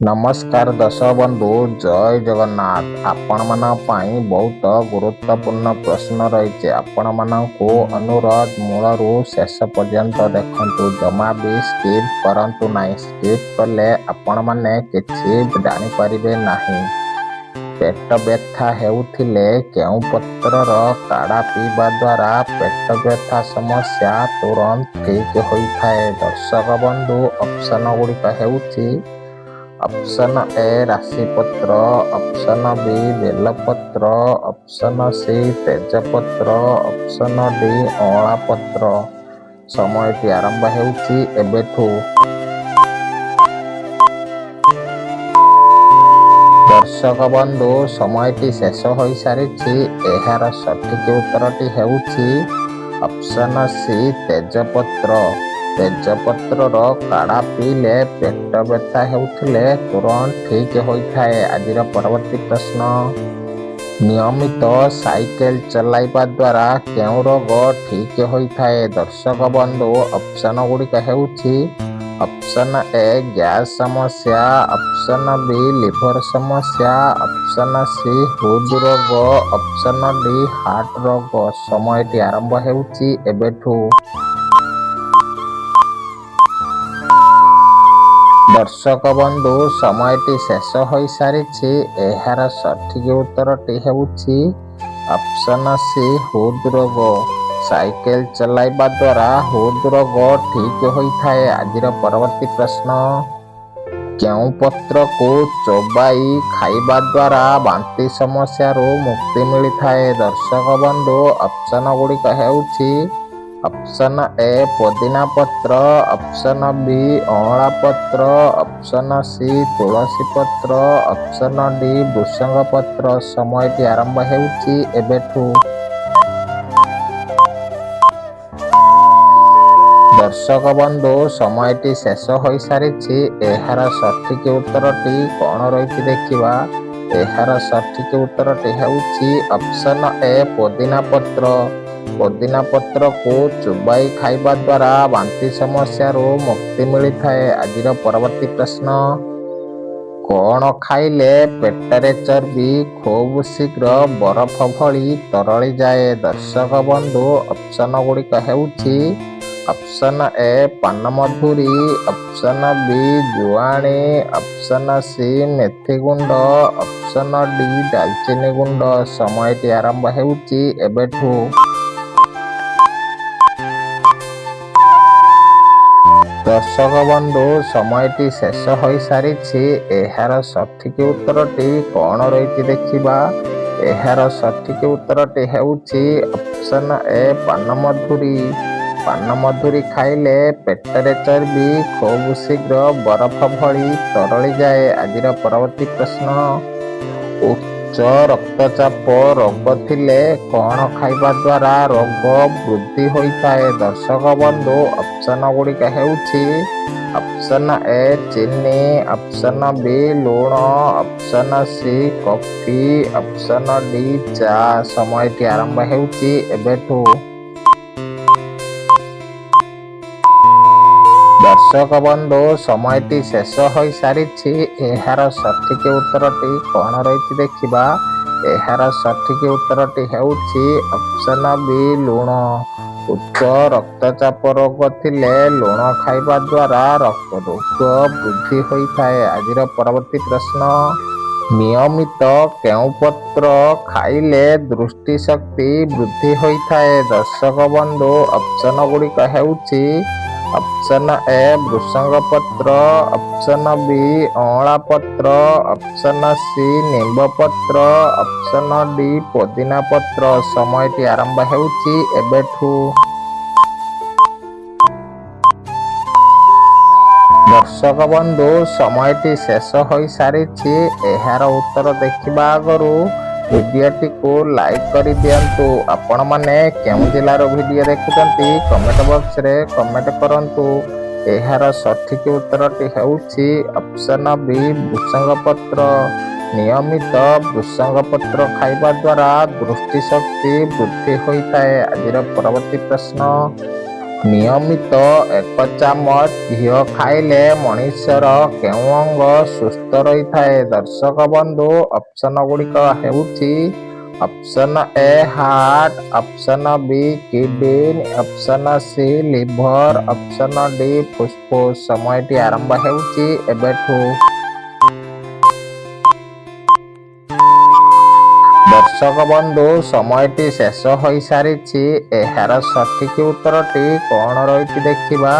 नमस्कार दर्शक बंधु जय जगन्नाथ। आपण मानी बहुत गुरुत्वपूर्ण प्रश्न रही। आपण मानू अनुरोध मूलरू शेष पर्यंत देखंतु, जमा भी स्किप करंतु नहीं। स्किप कले आपण माने किछि जानि परिबे नाही। पेट व्यथा हेउथिले केउ पत्रर काढ़ा पीवा द्वारा पेट व्यथा समस्या तुरंत ठीक होइथाए। दर्शक बंधु ऑप्शन गुड़िक हेउछि ऑप्शन ए राशिपत्र, ऑप्शन बी बेलपत्र, ऑप्शन सी तेजपत्र, ऑप्शन डी अँला पत्र। समयटी आरंभ हेउछि एबेठु। दर्शक बंधु समयटी शेष हो सारी। एहार सठिक उत्तरटी हेउछि ऑप्शन सी तेजपत्र। तेजपत्रर काढ़ा पीले पेट व्यथा हेउथिले तुरंत ठीक होइथाए। आजिर परवर्ती प्रश्न, नियमित साइकेल चलाइबा द्वारा केउ रोग ठीक होइथाए। दर्शक बंधु ऑप्शन गुड़िक हेउछि ऑप्शन ए गैस समस्या, ऑप्शन बी लिवर समस्या, ऑप्शन सी हृदरोग, ऑप्शन डी हार्ट रोग। समयटी आरंभ हेउछि एबेठु। दर्शक बंधु समयटी शेष हो सारी। एहार सठिक उत्तरटी हेउछि ऑप्शन सी हृदरोग। साइकेल चलाइबा द्वारा हृदरोग ठीक होइथाए। आजिर परवर्ती प्रश्न, केउ पत्र को चोबाई खाइबा द्वारा बांती समस्या मुक्ति मिलिथाए। दर्शक बंधु ऑप्शन गुड़िक हेउछि ऑप्शन ए पुदीना पत्र, ऑप्शन बी अँला पत्र, ऑप्शन सी तुलसी पत्र, ऑप्शन डी भृषंग पत्र। समयटी आरंभ हेउछि एबेठु। दर्शक बंधु समयटी शेष हो सारी। एहार सठिक उत्तरटी कौन रही देखिबा। एहार सठिक उत्तरटी हेउछि ऑप्शन ए पुदीना पत्र। पुदीना पत्र को चुबाई खाइबा द्वारा बांती समस्या मुक्ति मिलिथाए। आजिर परवर्ती प्रश्न, कौन खाइले पेटरे चर्बी खूब शीघ्र बरफ भली तरली जाए। दर्शक बंधु ऑप्शन गुड़िक हेउछि ऑप्शन ए पानमधुरी, ऑप्शन बी जुआणी, ऑप्शन सी मेथी गुंड, ऑप्शन डी दालचीनी गुंड। समयटी आरंभ हेउछि एबेठु। दर्शक बंधु समयटी शेष हो सारी। एहार सठिक उत्तरटी कौन रही देखिबा। एहार सठिक उत्तरटी हेउछि ऑप्शन ए पानमधुरी। पानमधुरी खाइले पेटरे चर्बी खूब शीघ्र बरफ भली तरली जाए। आजिर परवर्ती प्रश्न, उच्च रक्तचाप रोग थिले कौन खाइबा द्वारा रोग वृद्धि होइथाए। दर्शक बंधु ऑप्शन गुड़िक हेउछि ऑप्शन ए चीनी, ऑप्शन बी लूण, option C coffee, option D चा। समयटी आरंभ हेउछि एबेठु। दर्शक बंधु समयटी शेष हो सारी। एहार सठिक उत्तरटी कौन रही देखिबा। एहार सठिक उत्तरटी हेउछि ऑप्शन बी लूण। उच्च रक्तचाप रोग थिले लूण खाइबा द्वारा रक्त रोग वृद्धि होइथाए। आजिर परवर्ती प्रश्न, नियमित केउ पत्र खाइले दृष्टि शक्ति वृद्धि होइथाए। दर्शक बंधु ऑप्शन गुड़िक हेउछि ऑप्शन ए भृषंग पत्र, ऑप्शन बी अँला पत्र, ऑप्शन सी नींब पत्र, ऑप्शन डी पुदीना पत्र। समयटी आरंभ हेउछि एबेठु। दर्शक बंधु समयटी शेष हो सारी। एहार उत्तर देखिबा आगरू वीडियोटी को लाइक कर दियंतु। आपण माने केउ जिलार वीडियो देखुचंती कमेंट बॉक्स रे कमेंट करंतु। एहार सठिक उत्तरटी हेउछि ऑप्शन बी भृषंग पत्र। नियमित भृषंग पत्र खाइबा द्वारा दृष्टि शक्ति वृद्धि होइथाए। आजिर परवर्ती प्रश्न, ନିୟମିତ 1 ଚାମଚ ଘିଅ ଖାଇଲେ ମଣିଷର କେଉଁ ଅଙ୍ଗ ସୁସ୍ଥ ରହିଥାଏ? ଦର୍ଶକ ବନ୍ଧୁ, ଅପସନ ଗୁଡ଼ିକ ହେଉଛି option A heart, option B kidney, option C liver, option D ଫୁସଫୁସ। ସମୟଟି ଆରମ୍ଭ ହେଉଛି ଏବେଠୁ। ଦର୍ଶକ ବନ୍ଧୁ, ସମୟଟି ଶେଷ ହୋଇସାରିଛି। ଏହାର ସଠିକ୍ ଉତ୍ତରଟି କ'ଣ ରହିଛି ଦେଖିବା।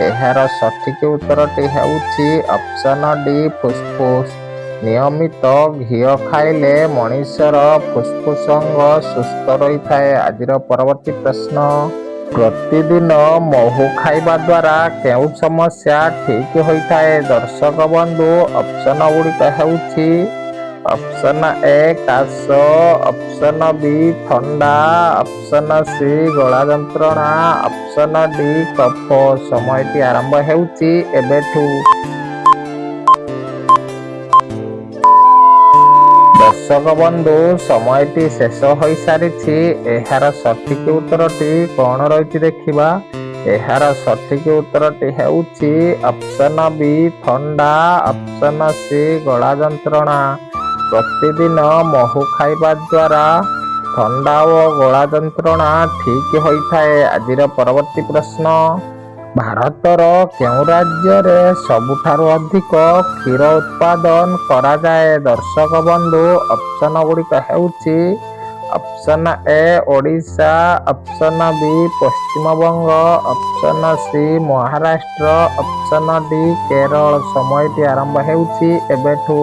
ଏହାର ସଠିକ୍ ଉତ୍ତରଟି ହେଉଛି ଅପସନ ଡି ଫୁସଫୁସ। ନିୟମିତ ଘିଅ ଖାଇଲେ ମଣିଷର ଫୁସଫୁସ ଅଙ୍ଗ ସୁସ୍ଥ ରହିଥାଏ। ଆଜିର ପରବର୍ତ୍ତୀ ପ୍ରଶ୍ନ। ପ୍ରତିଦିନ ମହୁ ଖାଇବା ଦ୍ୱାରା କେଉଁ ସମସ୍ୟା ଠିକ୍ ହୋଇଥାଏ? ଦର୍ଶକ ବନ୍ଧୁ, ଅପସନ ଗୁଡ଼ିକ ହେଉଛି ଅପସନ ଏ କାଶ, ଅପସନ ବି ଥଣ୍ଡା, ଅପସନ ସି ଗଳା ଯନ୍ତ୍ରଣା, ଅପସନ ଡି କଫ। ସମୟଟି ଆରମ୍ଭ ହେଉଛି ଏବେଠୁ। ଦର୍ଶକ ବନ୍ଧୁ, ସମୟଟି ଶେଷ ହୋଇସାରିଛି। ଏହାର ସଠିକ୍ ଉତ୍ତରଟି କ'ଣ ରହିଛି ଦେଖିବା। ଏହାର ସଠିକ୍ ଉତ୍ତରଟି ହେଉଛି ଅପସନ ବି ଥଣ୍ଡା, ଅପସନ ସି ଗଳା ଯନ୍ତ୍ରଣା। ପ୍ରତିଦିନ ମହୁ ଖାଇବା ଦ୍ୱାରା ଥଣ୍ଡା ଓ ଗଳା ଯନ୍ତ୍ରଣା ଠିକ୍ ହୋଇଥାଏ। ଆଜିର ପରବର୍ତ୍ତୀ ପ୍ରଶ୍ନ। ଭାରତର କେଉଁ ରାଜ୍ୟରେ ସବୁଠାରୁ ଅଧିକ କ୍ଷୀର ଉତ୍ପାଦନ କରାଯାଏ? ଦର୍ଶକ ବନ୍ଧୁ, ଅପସନ ଗୁଡ଼ିକ ହେଉଛି option A Odisha, option B Paschimbanga, option C Maharashtra, option D Kerala. ସମୟଟି ଆରମ୍ଭ ହେଉଛି ଏବେଠୁ।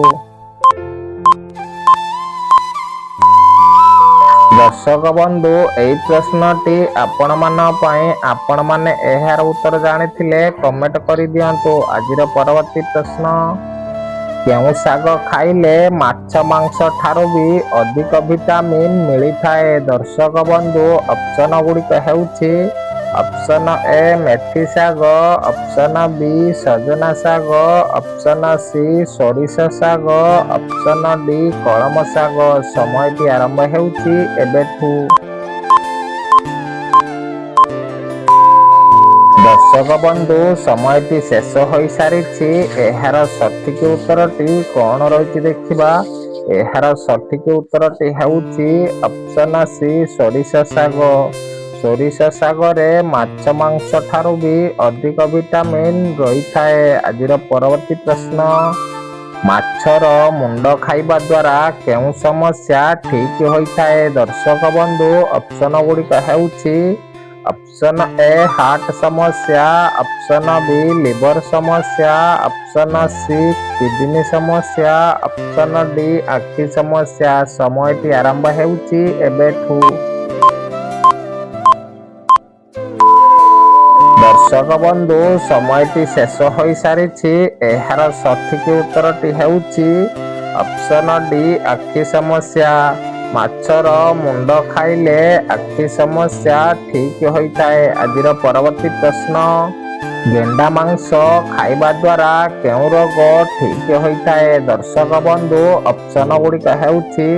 ଦର୍ଶକ ବନ୍ଧୁ, ଏହି ପ୍ରଶ୍ନଟି ଆପଣମାନଙ୍କ ପାଇଁ। ଆପଣମାନେ ଏହାର ଉତ୍ତର ଜାଣିଥିଲେ କମେଣ୍ଟ କରିଦିଅନ୍ତୁ। ଆଜିର ପରବର୍ତ୍ତୀ ପ୍ରଶ୍ନ। କେଉଁ ଶାଗ ଖାଇଲେ ମାଛ ମାଂସ ଠାରୁ ବି ଅଧିକ ଭିଟାମିନ୍ ମିଳିଥାଏ? ଦର୍ଶକ ବନ୍ଧୁ, ଅପସନ ଗୁଡ଼ିକ ହେଉଛି ଅପସନ ଏ ମେଥି ଶାଗ, ଅପସନ ବି ସଜନା ଶାଗ, ଅପସନ ସି ସୋରିଷ ଶାଗ, ଅପସନ ଡି କଳମ ଶାଗ। ସମୟଟି ଆରମ୍ଭ ହେଉଛି ଏବେଠୁ। ଦର୍ଶକ ବନ୍ଧୁ, ସମୟଟି ଶେଷ ହୋଇସାରିଛି। ଏହାର ସଠିକ୍ ଉତ୍ତରଟି କ'ଣ ରହିଛି ଦେଖିବା। ଏହାର ସଠିକ୍ ଉତ୍ତରଟି ହେଉଛି ଅପସନ ସି ସୋରିଷ ଶାଗ। ସୋରିଷ ଶାଗରେ ମାଛ ମାଂସ ଠାରୁ ବି ଅଧିକ ଭିଟାମିନ୍ ରହିଥାଏ। ଆଜିର ପରବର୍ତ୍ତୀ ପ୍ରଶ୍ନ। ମାଛର ମୁଣ୍ଡ ଖାଇବା ଦ୍ୱାରା କେଉଁ ସମସ୍ୟା ଠିକ୍ ହୋଇଥାଏ? ଦର୍ଶକ ବନ୍ଧୁ, ଅପସନ ଗୁଡ଼ିକ ହେଉଛି ଅପସନ ଏ ହାର୍ଟ ସମସ୍ୟା, ଅପସନ ବି ଲିଭର ସମସ୍ୟା, ଅପସନ ସି କିଡନୀ ସମସ୍ୟା, ଅପସନ ଡି ଆଖି ସମସ୍ୟା। ସମୟଟି ଆରମ୍ଭ ହେଉଛି ଏବେଠୁ। ଦର୍ଶକ ବନ୍ଧୁ, ସମୟଟି ଶେଷ ହୋଇସାରିଛି। ଏହାର ସଠିକ୍ ଉତ୍ତରଟି ହେଉଛି ଅପସନ ଡି ଆଖି ସମସ୍ୟା। ମାଛର ମୁଣ୍ଡ ଖାଇଲେ ଆଖି ସମସ୍ୟା ଠିକ୍ ହୋଇଥାଏ। ଆଜିର ପରବର୍ତ୍ତୀ ପ୍ରଶ୍ନ। ଗେଣ୍ଡା ମାଂସ ଖାଇବା ଦ୍ୱାରା କେଉଁ ରୋଗ ଠିକ୍ ହୋଇଥାଏ? ଦର୍ଶକ ବନ୍ଧୁ, ଅପସନ ଗୁଡ଼ିକ ହେଉଛି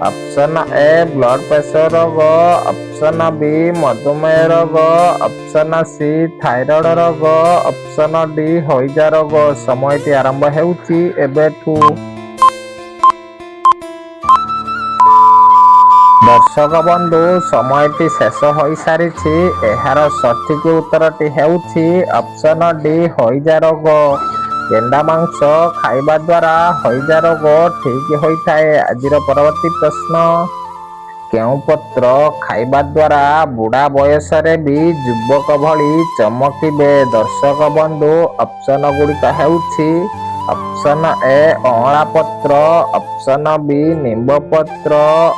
ଅପସନ ଏ ବ୍ଲଡ ପ୍ରେସର ରୋଗ, ଅପସନ ବି ମଧୁମେହ ରୋଗ, ଅପସନ ସି ଥାଇରଏଡ ରୋଗ, ଅପସନ ଡି ହଇଜା ରୋଗ। ସମୟଟି ଆରମ୍ଭ ହେଉଛି ଏବେଠୁ। ଦର୍ଶକ ବନ୍ଧୁ, ସମୟଟି ଶେଷ ହୋଇସାରିଛି। ଏହାର ସଠିକ୍ ଉତ୍ତରଟି ହେଉଛି ଅପସନ ଡି ହଇଜା ରୋଗ। ଗେଣ୍ଡା ମାଂସ ଖାଇବା ଦ୍ୱାରା ହଇଜା ରୋଗ ଠିକ୍ ହୋଇଥାଏ। ଆଜିର ପରବର୍ତ୍ତୀ ପ୍ରଶ୍ନ। କେଉଁ ପତ୍ର ଖାଇବା ଦ୍ୱାରା ବୁଢ଼ା ବୟସରେ ବି ଯୁବକ ଭଳି ଚମକିବେ? ଦର୍ଶକ ବନ୍ଧୁ, ଅପସନ ଗୁଡ଼ିକ ହେଉଛି ଅପସନ ଏ ଅଁଳା ପତ୍ର, ଅପସନ ବି ନିମ୍ବ ପତ୍ର,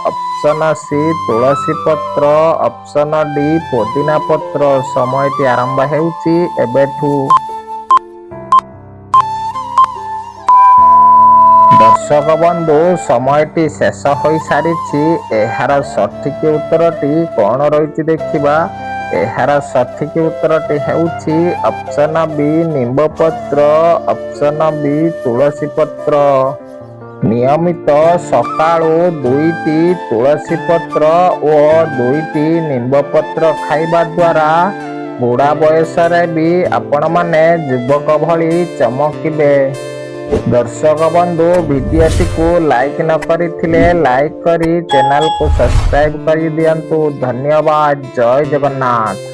ଅପସନ ସି ତୁଳସୀ ପତ୍ର, ଅପସନ ଡି ପୋଦିନା ପତ୍ର। ସମୟଟି ଆରମ୍ଭ ହେଉଛି ଏବେଠୁ। ଦର୍ଶକ ବନ୍ଧୁ, ସମୟଟି ଶେଷ ହୋଇସାରିଛି। ଏହାର ସଠିକ୍ ଉତ୍ତରଟି କ'ଣ ରହିଛି ଦେଖିବା। ଏହାର ସଠିକ୍ ଉତ୍ତରଟି ହେଉଛି ଅପସନ ବି ନିମ୍ବ ପତ୍ର, ଅପସନ ବି ତୁଳସୀ ପତ୍ର। ନିୟମିତ ସକାଳୁ 2ଟି ତୁଳସୀ ପତ୍ର ଓ 2ଟି ନିମ୍ବ ପତ୍ର ଖାଇବା ଦ୍ୱାରା ବୁଢ଼ା ବୟସରେ ବି ଆପଣମାନେ ଯୁବକ ଭଳି ଚମକିବେ। ଦର୍ଶକ ବନ୍ଧୁ, ଭିଡିଓଟିକୁ ଲାଇକ୍ ନ କରିଥିଲେ ଲାଇକ୍ କରି ଚ୍ୟାନେଲକୁ ସବସ୍କ୍ରାଇବ୍ କରିଦିଅନ୍ତୁ। ଧନ୍ୟବାଦ। ଜୟ ଜଗନ୍ନାଥ।